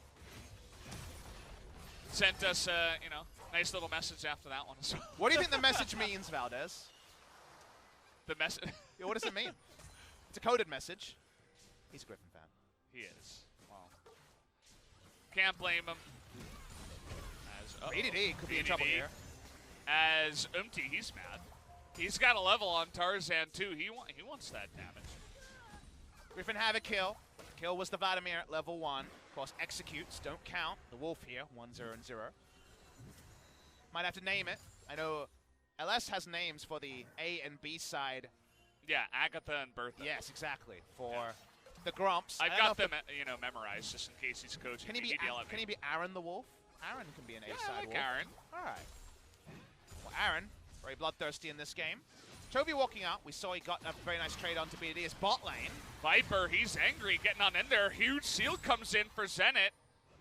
Sent us, you know, nice little message after that one as well. What do you think the message means, Valdez? The message? Yeah, what does it mean? It's a coded message. He's a Griffin fan. He is. Well, can't blame him. BDD could be in trouble here. As Umti, he's mad. He's got a level on Tarzan too. He wants that damage. Griffin have a kill. Kill was the Vladimir at level 1. Of course, executes don't count. The Wolf here, 1-0 and 0. Might have to name it. I know LS has names for the A and B side. Yeah, Agatha and Bertha. Yes, exactly. For the Grumps. I've got them, you know, memorized just in case he's coaching. Can he be Aaron the Wolf? Aaron can be an A-side Wolf. Aaron. All right. Well, Aaron, very bloodthirsty in this game. Chovy walking out. We saw he got a very nice trade onto BDD. His bot lane. Viper, he's angry, getting on in there. Huge shield comes in for Zenit,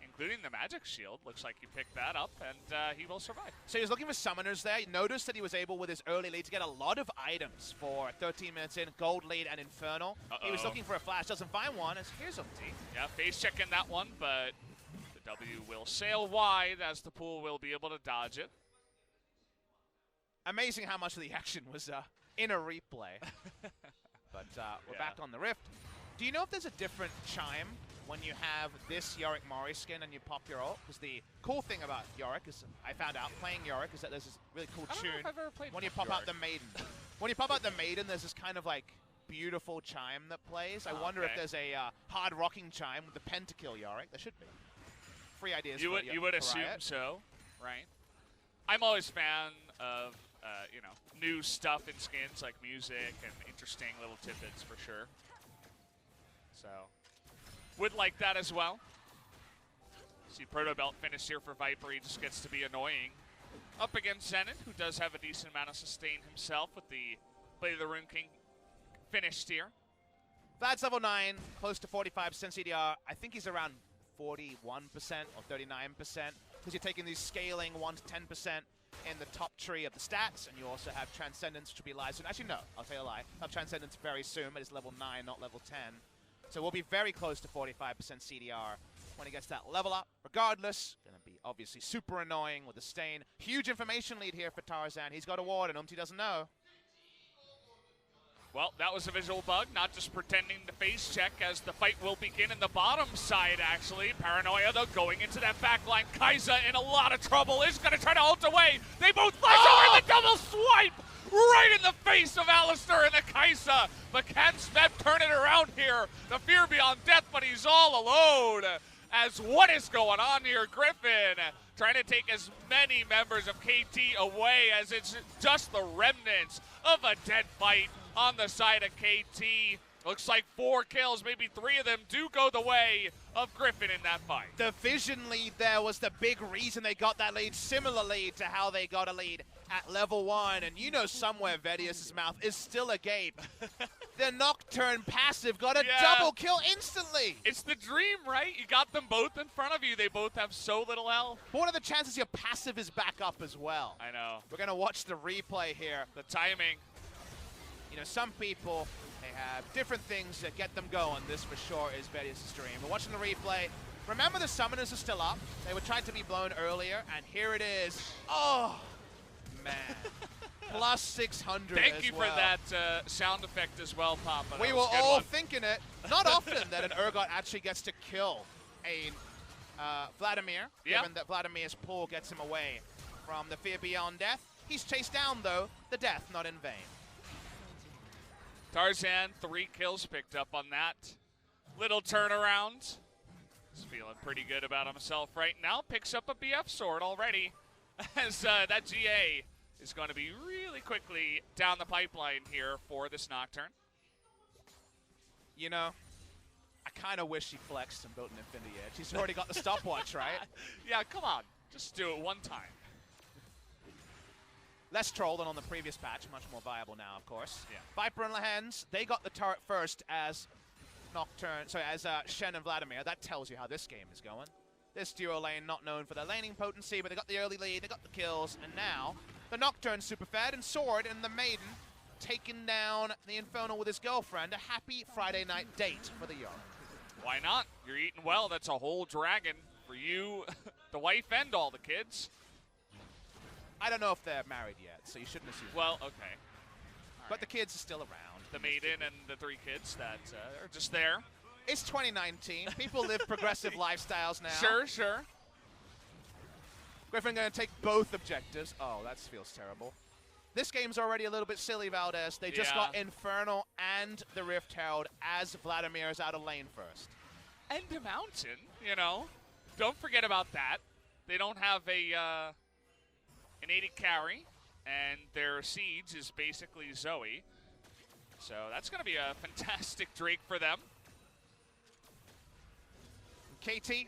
including the magic shield. Looks like he picked that up, and he will survive. So he was looking for summoners there. You noticed that he was able, with his early lead, to get a lot of items for 13 minutes in. Gold lead and Infernal. He was looking for a flash. Doesn't find one. As here's Umti. Yeah, face checking that one, but the W will sail wide as the pool will be able to dodge it. Amazing how much of the action was in a replay. But we're back on the Rift. Do you know if there's a different chime when you have this Yorick Mori skin and you pop your ult? Because the cool thing about Yorick is, I found out playing Yorick, is that there's this really cool tune when you pop out the Maiden. When you pop out the Maiden, there's this kind of like beautiful chime that plays. I wonder if there's a hard rocking chime with the pentakill Yorick. There should be. Free ideas. You would assume so, right? I'm always a fan of you know, new stuff in skins like music and interesting little tidbits for sure. So would like that as well. See Proto Belt finish here for Viper. He just gets to be annoying up against Zenit, who does have a decent amount of sustain himself with the Blade of the Rune King finished here. Vlad's level 9, close to 45% CDR. I think he's around 41% or 39%, because you're taking these scaling 1 to 10% in the top tree of the stats, and you also have Transcendence, which will be live soon. Actually, no, I'll tell you a lie. I'll have Transcendence very soon, but it's level 9, not level 10. So we'll be very close to 45% CDR when he gets that level up. Regardless, going to be obviously super annoying with the Stain. Huge information lead here for Tarzan. He's got a ward, and Umti doesn't know. Well, that was a visual bug, not just pretending to face check as the fight will begin in the bottom side, actually. Paranoia, though, going into that backline. Kai'Sa in a lot of trouble, is going to try to ult away. They both flash over the double swipe right in the face of Alistair and the Kai'Sa. But can Smeb turn it around here? The fear beyond death, but he's all alone. As what is going on here? Griffin trying to take as many members of KT away as it's just the remnants of a dead fight on the side of KT. Looks like 4 kills, maybe 3 of them do go the way of Griffin in that fight. The vision lead there was the big reason they got that lead, similarly to how they got a lead at level 1. And you know somewhere Vedius' mouth is still agape. The Nocturne passive got a double kill instantly. It's the dream, right? You got them both in front of you. They both have so little health. But what are the chances your passive is back up as well? I know. We're going to watch the replay here. The timing. You know, some people, they have different things that get them going. This for sure is Vedius' dream. We're watching the replay. Remember the summoners are still up. They were trying to be blown earlier, and here it is. Oh, man. Plus 600 Thank you as well. for that sound effect as well, Papa. We were all thinking it. Not often that an Urgot actually gets to kill a Vladimir, given that Vladimir's pull gets him away from the fear beyond death. He's chased down, though, the death not in vain. Tarzan, 3 kills picked up on that little turnaround. He's feeling pretty good about himself right now. Picks up a BF sword already as that GA is going to be really quickly down the pipeline here for this Nocturne. You know, I kind of wish he flexed and built an Infinity Edge. He's already got the stopwatch, right? Yeah, come on. Just do it one time. Less troll than on the previous patch, much more viable now, of course. Yeah. Viper and Lehends, they got the turret first as Shen and Vladimir. That tells you how this game is going. This duo lane not known for their laning potency, but they got the early lead, they got the kills, and now the Nocturne super fed and Sword and the Maiden taking down the Infernal with his girlfriend. A happy Friday night date for the Yark. Why not? You're eating well. That's a whole dragon for you, the wife, and all the kids. I don't know if they're married yet, so you shouldn't assume. Well, okay. But the kids are still around. The maiden and the 3 kids that are just there. It's 2019. People live progressive lifestyles now. Sure. Griffin going to take both objectives. Oh, that feels terrible. This game's already a little bit silly, Valdez. They just got Infernal and the Rift Herald as Vladimir is out of lane first. And a mountain, you know. Don't forget about that. They don't have an 80 carry, and their siege is basically Zoe. So that's going to be a fantastic Drake for them. KT,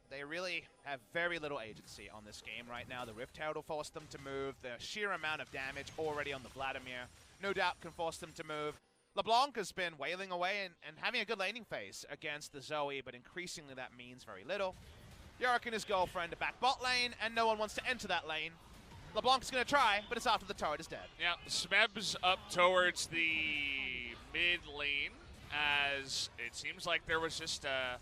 they really have very little agency on this game right now. The Rift Herald will force them to move. The sheer amount of damage already on the Vladimir no doubt can force them to move. LeBlanc has been wailing away and having a good laning phase against the Zoe, but increasingly that means very little. Yark and his girlfriend are back bot lane, and no one wants to enter that lane. LeBlanc's going to try, but it's after the turret is dead. Yeah, Smeb's up towards the mid lane, as it seems like there was just a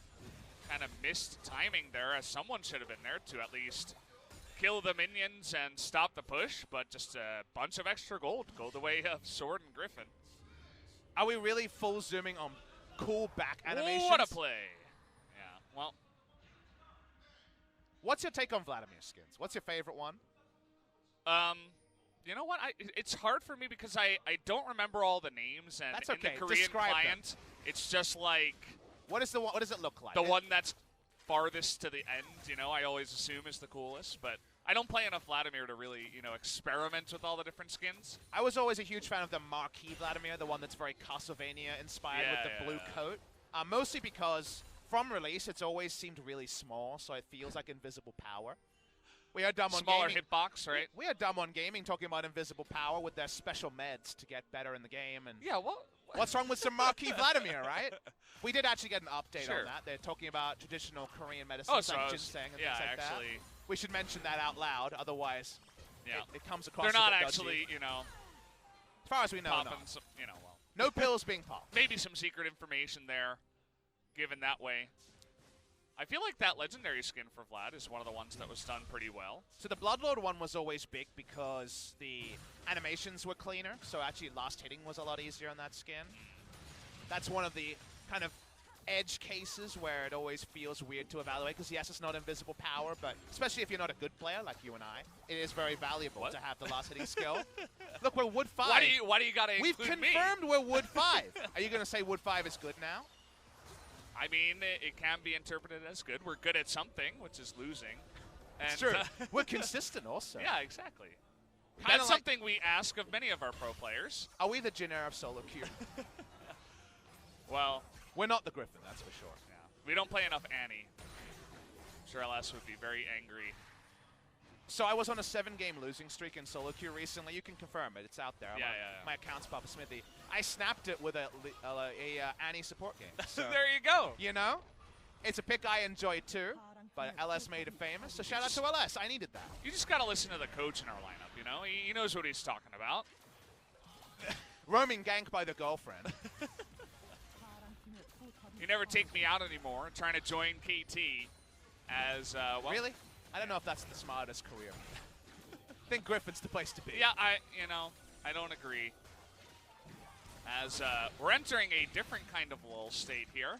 kind of missed timing there, as someone should have been there to at least kill the minions and stop the push, but just a bunch of extra gold go the way of Sword and Griffin. Are we really full zooming on cool back animations? What a play. Yeah, well. What's your take on Vladimir skins? What's your favorite one? You know what? It's hard for me because I don't remember all the names, and that's okay. In the Korean Describe client, them. It's just like what is the one? What does it look like? The one that's farthest to the end. You know, I always assume is the coolest, but I don't play enough Vladimir to really, you know, experiment with all the different skins. I was always a huge fan of the Marquee Vladimir, the one that's very Castlevania inspired with the blue coat. Mostly because from release, it's always seemed really small, so it feels like invisible power. We are dumb on smaller gaming. hitbox, right? We are dumb on gaming talking about invisible power with their special meds to get better in the game. And yeah, what's wrong with some Marquee Vladimir, right? We did actually get an update Sure. on that. They're talking about traditional Korean medicines like ginseng and things like that. We should mention that out loud, otherwise it comes across They're not a bit actually, dodgy. you know, as far as we know, popping no. some, you know, well. No pills being popped. Maybe some secret information there, given that way. I feel like that legendary skin for Vlad is one of the ones that was done pretty well. So the Bloodlord one was always big because the animations were cleaner, so actually last hitting was a lot easier on that skin. That's one of the kind of edge cases where it always feels weird to evaluate, because yes, it's not invisible power, but especially if you're not a good player like you and I, it is very valuable to have the last hitting skill. Look, we're Wood 5. Why do you gotta include We've me? confirmed we're Wood 5. Are you going to say Wood 5 is good now? I mean, it can be interpreted as good. We're good at something, which is losing. And, it's true. We're consistent also. Yeah, exactly. Kinda That's like, something we ask of many of our pro players. are we the GRF solo queue? Well, We're not the Griffin, that's for sure. yeah. We don't play enough Annie. I'm sure LS would be very angry. So I was on a 7-game losing streak in solo queue recently. You can confirm it. It's out there. Yeah. My account's Papa Smithy. I snapped it with a Annie support game. So, There you go. you know, it's a pick I enjoy too, but LS made it famous. So shout out to LS. I needed that. You just got to listen to the coach in our lineup, you know? He knows what he's talking about. Roaming gank by the girlfriend. You never take me out anymore, trying to join KT as, well. Really? I don't know if that's the smartest career. I think Griffin's the place to be. Yeah, I don't agree. As we're entering a different kind of lull state here.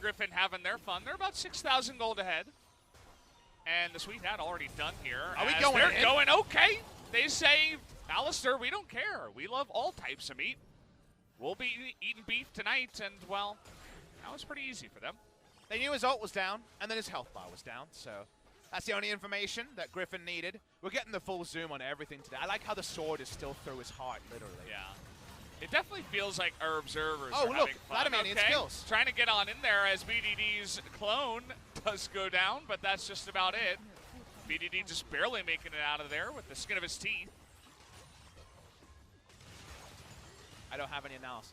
Griffin having their fun. They're about 6,000 gold ahead. And the Sweet Hat already done here. Are we as going they're in? going okay. They say, Alistair, we don't care. We love all types of meat. We'll be eating beef tonight, and, well, that was pretty easy for them. They knew his ult was down, and then his health bar was down, so that's the only information that Griffin needed. We're getting the full zoom on everything today. I like how the sword is still through his heart, literally. Yeah. It definitely feels like our observers Oh, are look, having fun. Vladimir needs kills. Trying to get on in there as BDD's clone does go down, but that's just about it. BDD just barely making it out of there with the skin of his teeth. I don't have any analysis.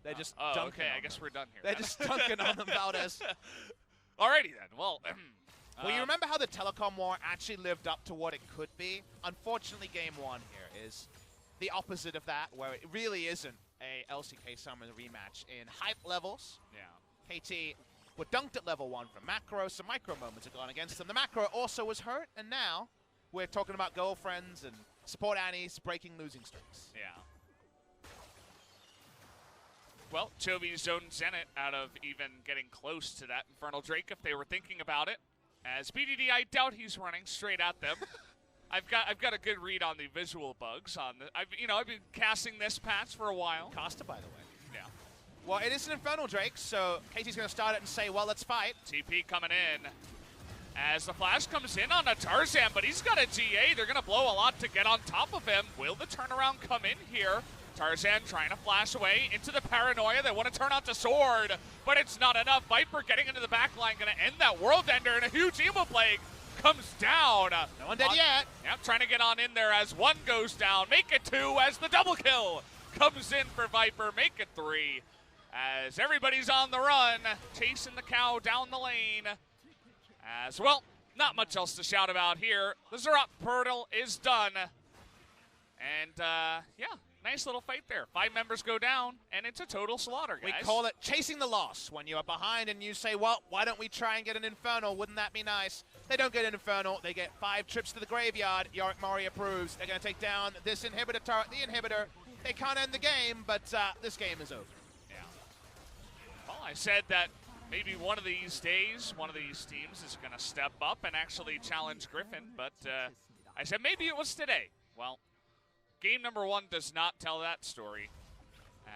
They're just Oh, dunking okay, on I guess them. we're done here. They're then. just dunking on them, Valdez. Alrighty then, well. Well, you remember how the telecom war actually lived up to what it could be? Unfortunately, game 1 here is the opposite of that, where it really isn't a LCK Summer rematch in hype levels. Yeah. KT were dunked at level 1 from macro. Some micro moments have gone against them. The macro also was hurt, and now we're talking about girlfriends and support Annies breaking losing streaks. Yeah. Well, Chovy zoned Zenit out of even getting close to that Infernal Drake if they were thinking about it. As BDD, I doubt he's running straight at them. I've got a good read on the visual bugs on the. I've been casting this patch for a while. Costa, by the way. Yeah. Well, it is an Infernal Drake, so KT's going to start it and say, well, let's fight. TP coming in. As the flash comes in on a Tarzan, but he's got a GA. They're going to blow a lot to get on top of him. Will the turnaround come in here? Tarzan trying to flash away into the paranoia. They want to turn out to sword, but it's not enough. Viper getting into the back line, going to end that World Ender, and a huge Emo Plague comes down. No one dead yet. Yep, trying to get on in there as one goes down. Make it 2 as the double kill comes in for Viper. Make it 3 as everybody's on the run, chasing the cow down the lane. As well, not much else to shout about here. The Zerat portal is done. And, yeah, nice little fight there. 5 members go down, and it's a total slaughter, guys. We call it chasing the loss. When you are behind and you say, well, why don't we try and get an Infernal? Wouldn't that be nice? They don't get an Infernal. They get 5 trips to the graveyard. Yorick Mori approves. They're going to take down this inhibitor turret, the inhibitor. They can't end the game, but this game is over. Yeah. Well, I said that maybe one of these days, one of these teams is going to step up and actually challenge Griffin, but I said maybe it was today. Well, game number 1 does not tell that story,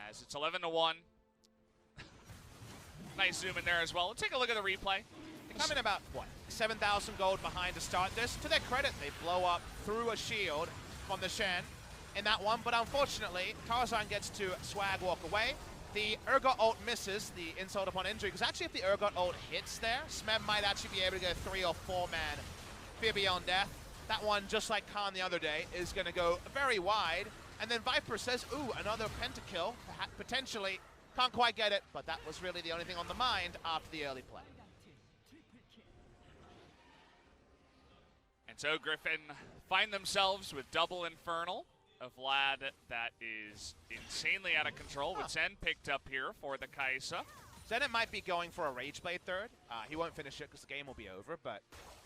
as it's 11-1. Nice zoom in there as well. Let's take a look at the replay. They come in about, what, 7,000 gold behind to start this. To their credit, they blow up through a shield from the Shen in that one, but unfortunately, Tarzan gets to swag walk away. The Urgot ult misses the insult upon injury, because actually if the Urgot ult hits there, Smeb might actually be able to get a 3 or 4 man Fear Beyond Death. That one, just like Khan the other day, is going to go very wide. And then Viper says, ooh, another pentakill, potentially. Can't quite get it, but that was really the only thing on the mind after the early play. And so Griffin find themselves with double Infernal. A Vlad that is insanely out of control with Zen picked up here for the Kaisa. Zenit might be going for a Rage Blade third. He won't finish it because the game will be over, but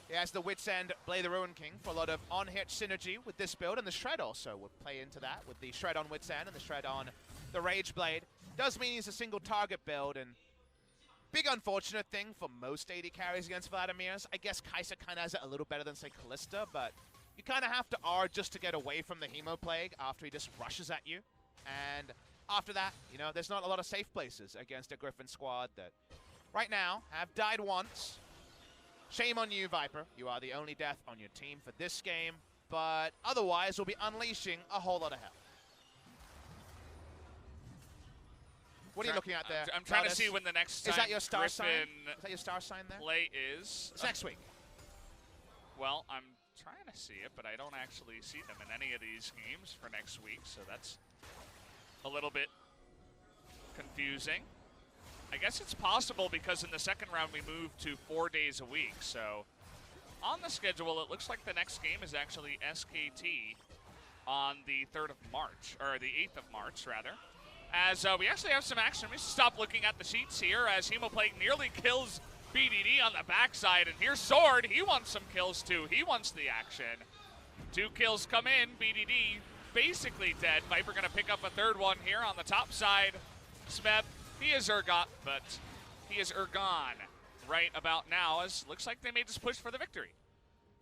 he has the Wit's End Blade the Ruin King for a lot of on-hit synergy with this build, and the Shred also would play into that with the Shred on Wit's End and the Shred on the Rage Blade. Does mean he's a single target build, and big unfortunate thing for most AD carries against Vladimir's. I guess Kaisa kind of has it a little better than, say, Callista, but you kind of have to R just to get away from the Hemo Plague after he just rushes at you. And after that, you know, there's not a lot of safe places against a Griffin squad that right now have died once. Shame on you, Viper. You are the only death on your team for this game, but otherwise we'll be unleashing a whole lot of hell. What are you looking at there? I'm trying to Lotus? see when the next Is time that your star sign? Griffin Is that your star sign there? play is. It's next week. Well, I'm trying to see it, but I don't actually see them in any of these games for next week, so that's a little bit confusing. I guess it's possible because in the second round we moved to 4 days a week, so on the schedule it looks like the next game is actually SKT on the 3rd of March, or the 8th of March, rather. As we actually have some action. Let me stop looking at the sheets here as Hemoplague nearly kills BDD on the backside. And here's Sword. He wants some kills too. He wants the action. 2 kills come in. BDD basically dead. Viper going to pick up a 3rd one here on the top side. Smeb, he is Urgot, but he is Urgon right about now as looks like they may just push for the victory.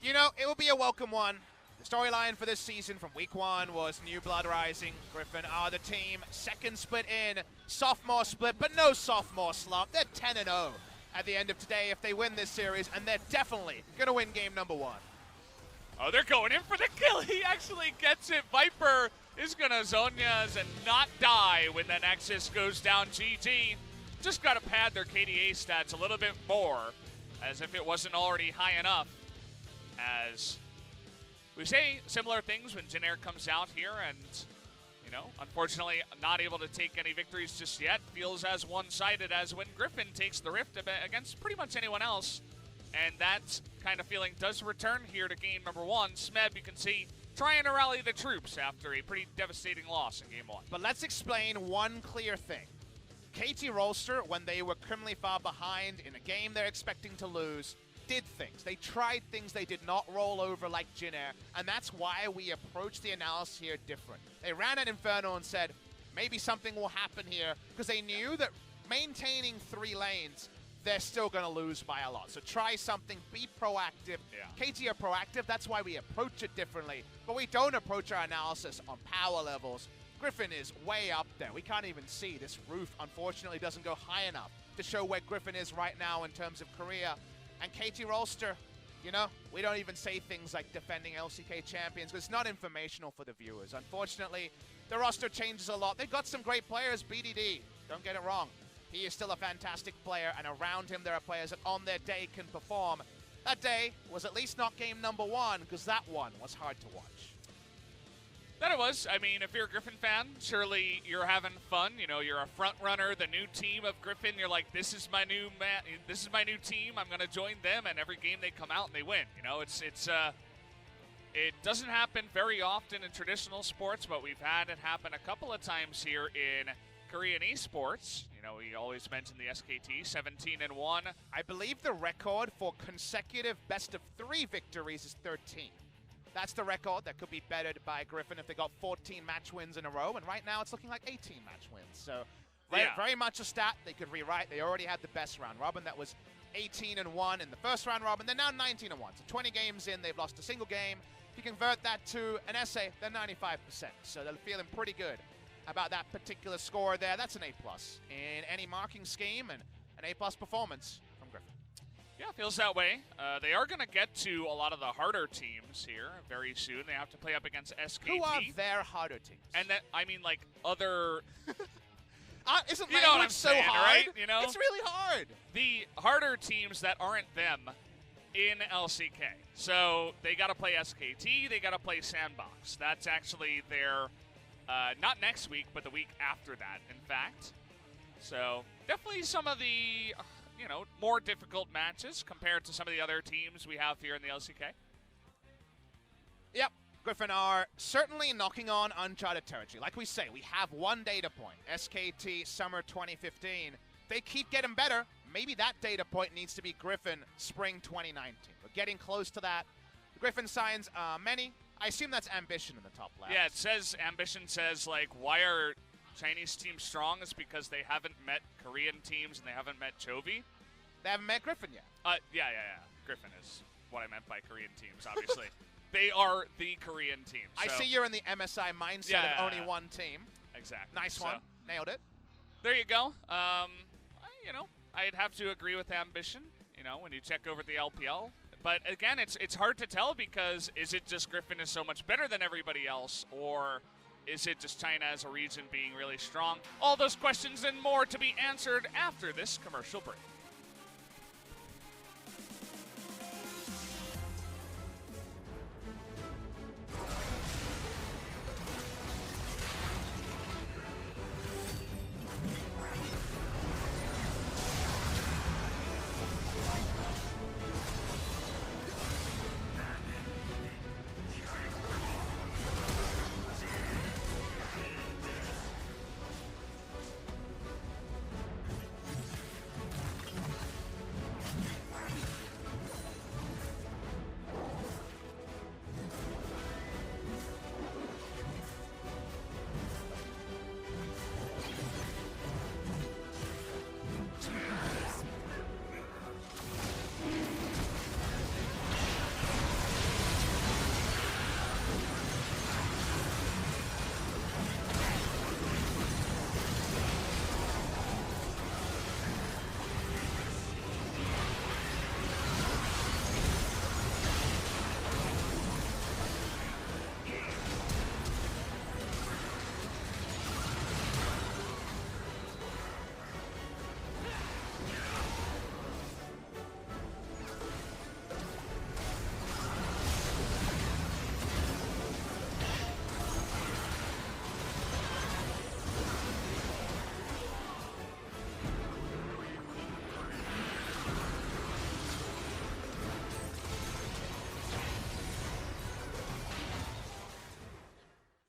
You know, it will be a welcome one. The storyline for this season from week 1 was New Blood Rising. Griffin are the team. Second split in, sophomore split, but no sophomore slump. They're 10-0 at the end of today if they win this series, and they're definitely going to win game number 1. Oh, they're going in for the kill. He actually gets it. Viper is going to Zonia's and not die when the Nexus goes down. GG. Just got to pad their KDA stats a little bit more, as if it wasn't already high enough. As we say similar things when Jin Air comes out here and, you know, unfortunately not able to take any victories just yet. Feels as one-sided as when Griffin takes the Rift against pretty much anyone else. And that kind of feeling does return here to game number 1. Smeb, you can see, trying to rally the troops after a pretty devastating loss in game 1. But let's explain one clear thing. KT Rolster, when they were criminally far behind in a game they're expecting to lose, did things. They tried things. They did not roll over like Jin Air, and that's why we approached the analysis here different. They ran at Inferno and said, maybe something will happen here, because they knew that maintaining 3 lanes, they're still going to lose by a lot. So try something, be proactive. Yeah. KT are proactive, that's why we approach it differently, but we don't approach our analysis on power levels. Griffin is way up there. We can't even see. This roof, unfortunately, doesn't go high enough to show where Griffin is right now in terms of career. And KT Rolster, you know, we don't even say things like defending LCK champions because it's not informational for the viewers. Unfortunately, the roster changes a lot. They've got some great players, BDD. Don't get it wrong. He is still a fantastic player, and around him there are players that on their day can perform. That day was at least not game number 1 because that one was hard to watch. That it was. I mean, if you're a Griffin fan, surely you're having fun. You know, you're a front runner, the new team of Griffin. You're like, this is my new new team. I'm going to join them, and every game they come out and they win. You know, it doesn't happen very often in traditional sports, but we've had it happen a couple of times here in Korean esports. You know, we always mention the SKT, 17-1. I believe the record for consecutive best-of-3 victories is 13. That's the record that could be bettered by Griffin if they got 14 match wins in a row, and right now it's looking like 18 match wins. So very much a stat they could rewrite. They already had the best round robin. That was 18-1 in the first round robin. They're now 19-1. So 20 games in, they've lost a single game. If you convert that to an essay, they're 95%. So they're feeling pretty good about that particular score there. That's an A+ in any marking scheme and an A+ performance from Griffin. Yeah, feels that way. They are going to get to a lot of the harder teams here very soon. They have to play up against SKT. Who are their harder teams? And that, I mean, like, other... Isn't you know what I'm language so saying, hard? right? You know? It's really hard. The harder teams that aren't them in LCK. So they got to play SKT, they got to play Sandbox. That's actually their, not next week, but the week after that, in fact. So definitely some of the... you know, more difficult matches compared to some of the other teams we have here in the LCK. Yep, Griffin are certainly knocking on uncharted territory. Like we say, we have one data point, SKT Summer 2015. They keep getting better. Maybe that data point needs to be Griffin Spring 2019. We're getting close to that. The Griffin signs many. I assume that's Ambition in the top left. Yeah, it says, Ambition says, like, why are Chinese teams strong? Is because they haven't met Korean teams and they haven't met Chovy. They haven't met Griffin yet. Yeah. Griffin is what I meant by Korean teams, obviously. They are the Korean team. I see you're in the MSI mindset of only one team. Exactly. Nice one. Nailed it. There you go. You know, I'd have to agree with Ambition, you know, when you check over the LPL. But again, it's hard to tell because is it just Griffin is so much better than everybody else, or Is it just China as a region being really strong? All those questions and more to be answered after this commercial break.